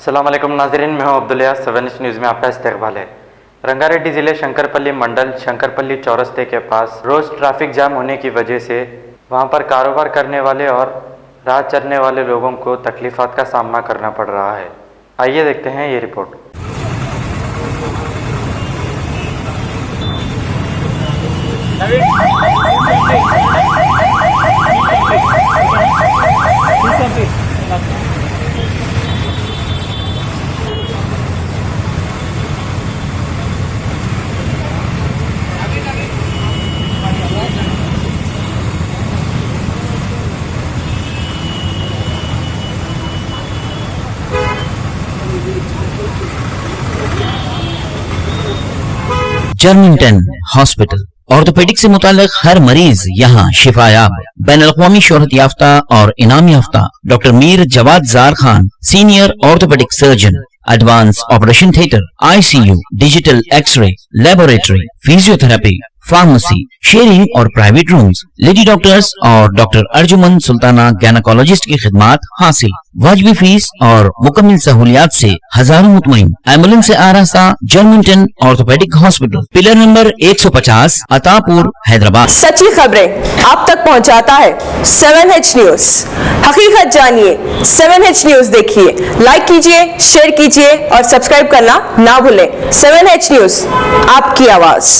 अस्सलाम वालेकुम नाज़रीन, मैं हूं अब्दुल्ला। 7 न्यूज़ में आपका इस्तकबाल है। रंगारेड्डी ज़िले शंकरपल्ली मंडल शंकरपल्ली चौरस्ते के पास रोज़ ट्रैफिक जाम होने की वजह से वहां पर कारोबार करने वाले और राह चलने वाले लोगों को तकलीफ़ात का सामना करना पड़ रहा है। आइए देखते हैं ये रिपोर्ट। जर्मिंगटन हॉस्पिटल ऑर्थोपेडिक से मुतालिक हर मरीज यहाँ शिफायाब। बैनुल-अक़वामी शोहरत याफ्ता और इनाम याफ्ता doctor Mir Jawad Zar Khan, senior orthopaedic surgeon, advance operation theatre, ICU, digital x-ray, laboratory, physiotherapy, pharmacy, sharing और प्राइवेट रूम्स, लेडी डॉक्टर्स और डॉक्टर अर्जुमन सुल्ताना गायनेकोलॉजिस्ट की खिदमात हासिल। वाजिबी फीस और मुकम्मल सहूलियात से हजारों मुतमईन। एम्बुलेंस से आरास्ता Germington orthopaedic hospital, pillar number 150, Attapur, Hyderabad. सच्ची खबरें आप तक पहुंचाता है 7H न्यूज। हकीकत जानिए, 7H न्यूज देखिए, लाइक कीजिए, शेयर कीजिए और सब्सक्राइब करना ना भूलें। 7H न्यूज, आपकी आवाज।